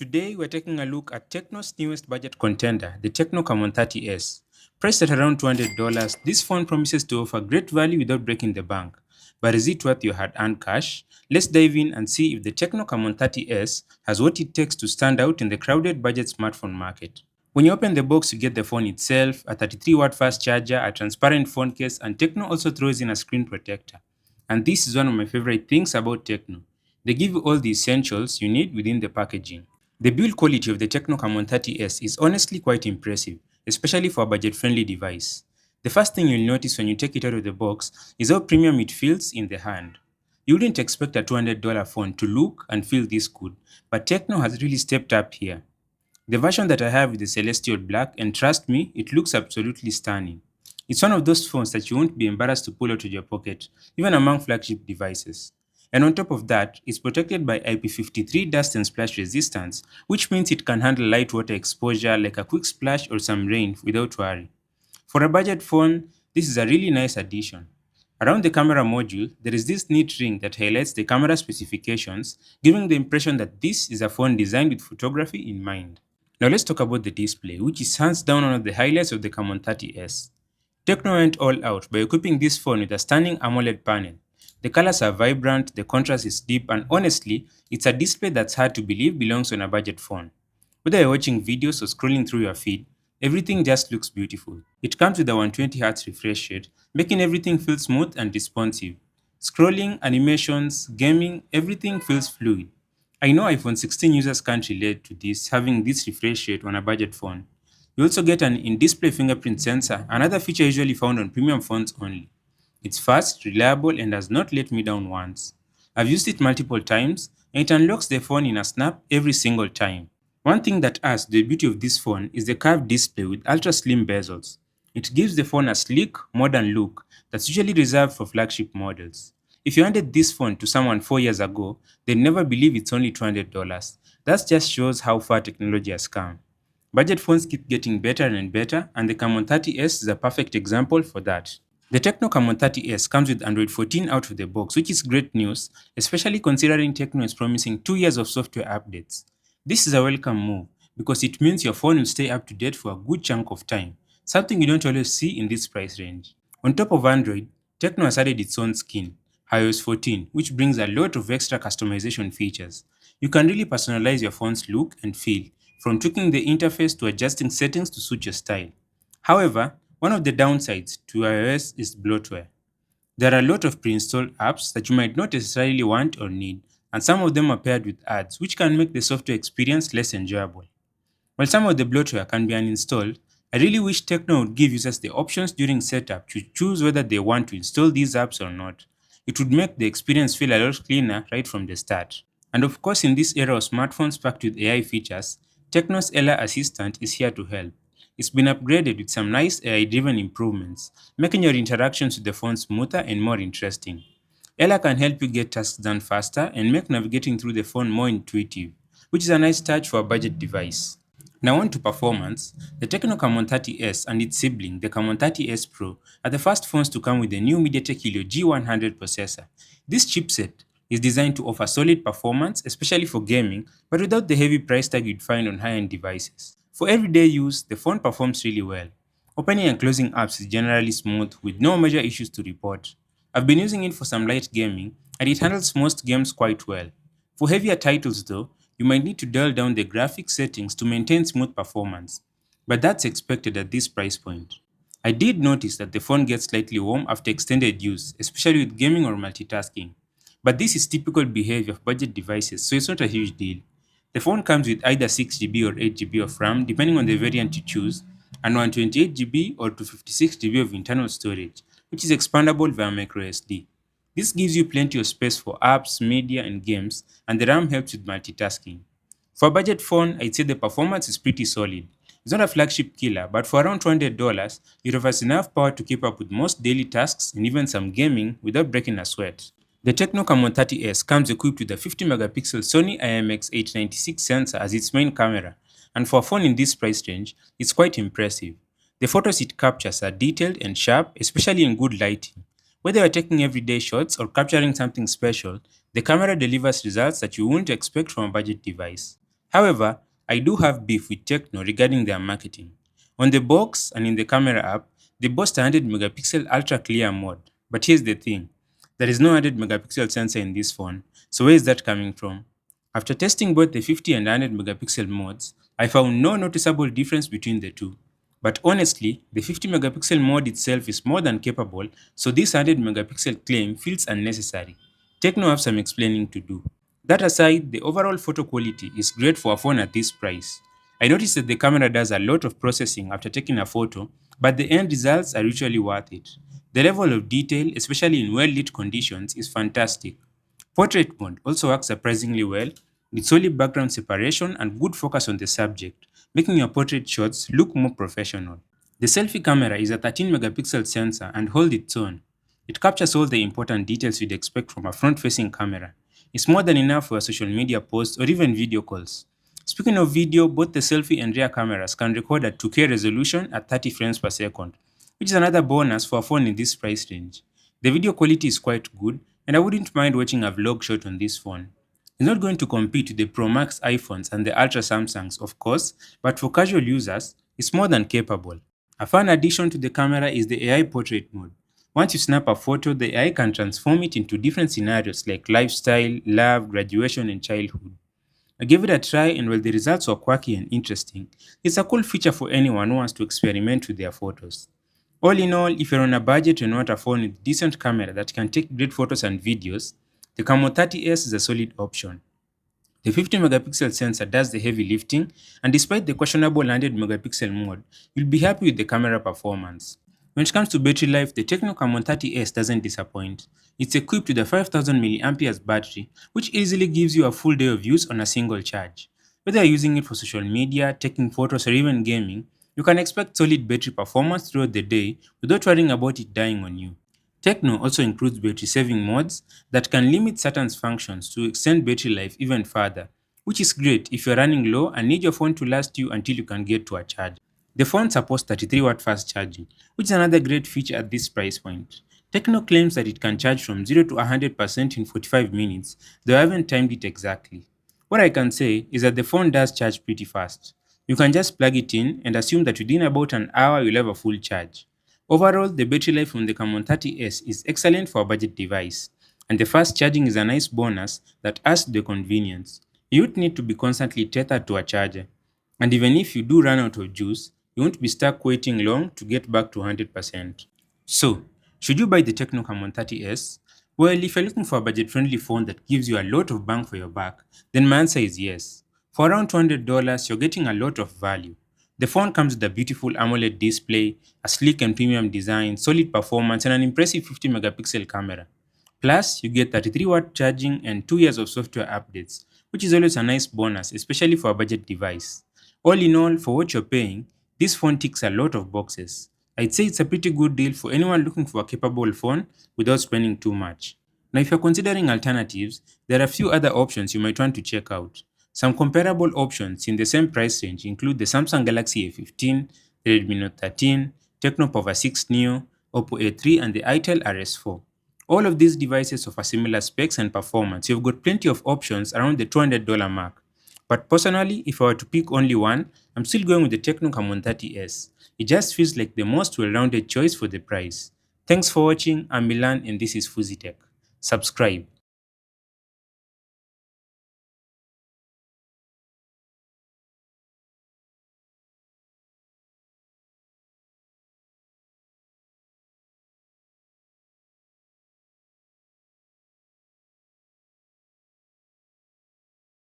Today, we're taking a look at Tecno's newest budget contender, the Tecno Camon 30S. Priced at around $200, this phone promises to offer great value without breaking the bank. But is it worth your hard-earned cash? Let's dive in and see if the Tecno Camon 30S has what it takes to stand out in the crowded budget smartphone market. When you open the box, you get the phone itself, a 33-watt fast charger, a transparent phone case, and Tecno also throws in a screen protector. And this is one of my favorite things about Tecno. They give you all the essentials you need within the packaging. The build quality of the Tecno Camon 30S is honestly quite impressive, especially for a budget-friendly device. The first thing you'll notice when you take it out of the box is how premium it feels in the hand. You wouldn't expect a $200 phone to look and feel this good, but Tecno has really stepped up here. The version that I have is the Celestial Black, and trust me, it looks absolutely stunning. It's one of those phones that you won't be embarrassed to pull out of your pocket, even among flagship devices. And on top of that, it's protected by IP53 dust and splash resistance, which means it can handle light water exposure like a quick splash or some rain without worry. For a budget phone, this is a really nice addition. Around the camera module, there is this neat ring that highlights the camera specifications, giving the impression that this is a phone designed with photography in mind. Now let's talk about the display, which is hands down one of the highlights of the Camon 30S. Tecno went all out by equipping this phone with a stunning AMOLED panel. The colors are vibrant, the contrast is deep, and honestly, it's a display that's hard to believe belongs on a budget phone. Whether you're watching videos or scrolling through your feed, everything just looks beautiful. It comes with a 120Hz refresh rate, making everything feel smooth and responsive. Scrolling, animations, gaming, everything feels fluid. I know iPhone 16 users can't relate to this, having this refresh rate on a budget phone. You also get an in-display fingerprint sensor, another feature usually found on premium phones only. It's fast, reliable, and has not let me down once. I've used it multiple times, and it unlocks the phone in a snap every single time. One thing that adds to the beauty of this phone is the curved display with ultra slim bezels. It gives the phone a sleek, modern look that's usually reserved for flagship models. If you handed this phone to someone 4 years ago, they'd never believe it's only $200. That just shows how far technology has come. Budget phones keep getting better and better, and the Camon 30S is a perfect example for that. The Tecno Camon 30S comes with Android 14 out of the box, which is great news, especially considering Tecno is promising 2 years of software updates. This is a welcome move because it means your phone will stay up to date for a good chunk of time, something you don't always see in this price range. On top of Android, Tecno has added its own skin, iOS 14, which brings a lot of extra customization features. You can really personalize your phone's look and feel, from tweaking the interface to adjusting settings to suit your style. However, one of the downsides to iOS is bloatware. There are a lot of pre-installed apps that you might not necessarily want or need, and some of them are paired with ads, which can make the software experience less enjoyable. While some of the bloatware can be uninstalled, I really wish Tecno would give users the options during setup to choose whether they want to install these apps or not. It would make the experience feel a lot cleaner right from the start. And of course, in this era of smartphones packed with AI features, Tecno's Ella Assistant is here to help. It's been upgraded with some nice AI-driven improvements, making your interactions with the phone smoother and more interesting. Ella can help you get tasks done faster and make navigating through the phone more intuitive, which is a nice touch for a budget device. Now on to performance, the Tecno Camon 30S and its sibling, the Camon 30S Pro, are the first phones to come with the new MediaTek Helio G100 processor. This chipset is designed to offer solid performance, especially for gaming, but without the heavy price tag you'd find on high-end devices. For everyday use, the phone performs really well. Opening and closing apps is generally smooth with no major issues to report. I've been using it for some light gaming, and it handles most games quite well. For heavier titles though, you might need to dial down the graphics settings to maintain smooth performance, but that's expected at this price point. I did notice that the phone gets slightly warm after extended use, especially with gaming or multitasking. But this is typical behavior of budget devices, so it's not a huge deal. The phone comes with either 6GB or 8GB of RAM, depending on the variant you choose, and 128GB or 256GB of internal storage, which is expandable via microSD. This gives you plenty of space for apps, media, and games, and the RAM helps with multitasking. For a budget phone, I'd say the performance is pretty solid. It's not a flagship killer, but for around $200, it offers enough power to keep up with most daily tasks and even some gaming without breaking a sweat. The Tecno Camon 30S comes equipped with a 50-megapixel Sony IMX896 sensor as its main camera, and for a phone in this price range, it's quite impressive. The photos it captures are detailed and sharp, especially in good lighting. Whether you're taking everyday shots or capturing something special, the camera delivers results that you wouldn't expect from a budget device. However, I do have beef with Tecno regarding their marketing. On the box and in the camera app, they boast a 100 megapixel ultra clear mode. But here's the thing, there is no 100 megapixel sensor in this phone, so where is that coming from? After testing both the 50 and 100 megapixel modes, I found no noticeable difference between the two. But honestly, the 50 megapixel mode itself is more than capable, so this 100 megapixel claim feels unnecessary. Tecno have some explaining to do. That aside, the overall photo quality is great for a phone at this price. I noticed that the camera does a lot of processing after taking a photo, but the end results are usually worth it. The level of detail, especially in well lit conditions, is fantastic. Portrait mode also works surprisingly well, with solid background separation and good focus on the subject, making your portrait shots look more professional. The selfie camera is a 13 megapixel sensor and holds its own. It captures all the important details you'd expect from a front facing camera. It's more than enough for social media posts or even video calls. Speaking of video, both the selfie and rear cameras can record at 2K resolution at 30 frames per second, which is another bonus for a phone in this price range. The video quality is quite good, and I wouldn't mind watching a vlog shot on this phone. It's not going to compete with the Pro Max iPhones and the Ultra Samsungs, of course, but for casual users, it's more than capable. A fun addition to the camera is the AI portrait mode. Once you snap a photo, the AI can transform it into different scenarios like lifestyle, love, graduation, and childhood. I gave it a try, and while the results were quirky and interesting, it's a cool feature for anyone who wants to experiment with their photos. All in all, if you're on a budget and want a phone with decent camera that can take great photos and videos, the Camon 30s is a solid option. The 50 megapixel sensor does the heavy lifting, and despite the questionable 100 megapixel mode, you'll be happy with the camera performance. When it comes to battery life, the Tecno Camon 30s doesn't disappoint. It's equipped with a 5000 mAh battery, which easily gives you a full day of use on a single charge. Whether you're using it for social media, taking photos, or even gaming, you can expect solid battery performance throughout the day without worrying about it dying on you. Tecno also includes battery saving modes that can limit certain functions to extend battery life even further, which is great if you're running low and need your phone to last you until you can get to a charge. The phone supports 33-watt fast charging, which is another great feature at this price point. Tecno claims that it can charge from 0 to 100% in 45 minutes, though I haven't timed it exactly. What I can say is that the phone does charge pretty fast. You can just plug it in and assume that within about an hour you'll have a full charge. Overall, the battery life on the Camon 30s is excellent for a budget device, and the fast charging is a nice bonus that adds to the convenience. You don't need to be constantly tethered to a charger, and even if you do run out of juice, you won't be stuck waiting long to get back to 100%. So, should you buy the Tecno Camon 30s? Well, if you're looking for a budget-friendly phone that gives you a lot of bang for your buck, then my answer is yes. For around $200, you're getting a lot of value. The phone comes with a beautiful AMOLED display, a sleek and premium design, solid performance, and an impressive 50 megapixel camera. Plus, you get 33-watt charging and 2 years of software updates, which is always a nice bonus, especially for a budget device. All in all, for what you're paying, this phone ticks a lot of boxes. I'd say it's a pretty good deal for anyone looking for a capable phone without spending too much. Now, if you're considering alternatives, there are a few other options you might want to check out. Some comparable options in the same price range include the Samsung Galaxy A15, the Redmi Note 13, Tecno Power 6 Neo, Oppo A3, and the Itel RS4. All of these devices offer similar specs and performance. You've got plenty of options around the $200 mark. But personally, if I were to pick only one, I'm still going with the Tecno Camon 30s. It just feels like the most well-rounded choice for the price. Thanks for watching. I'm Milan and this is Fuzitech. Subscribe.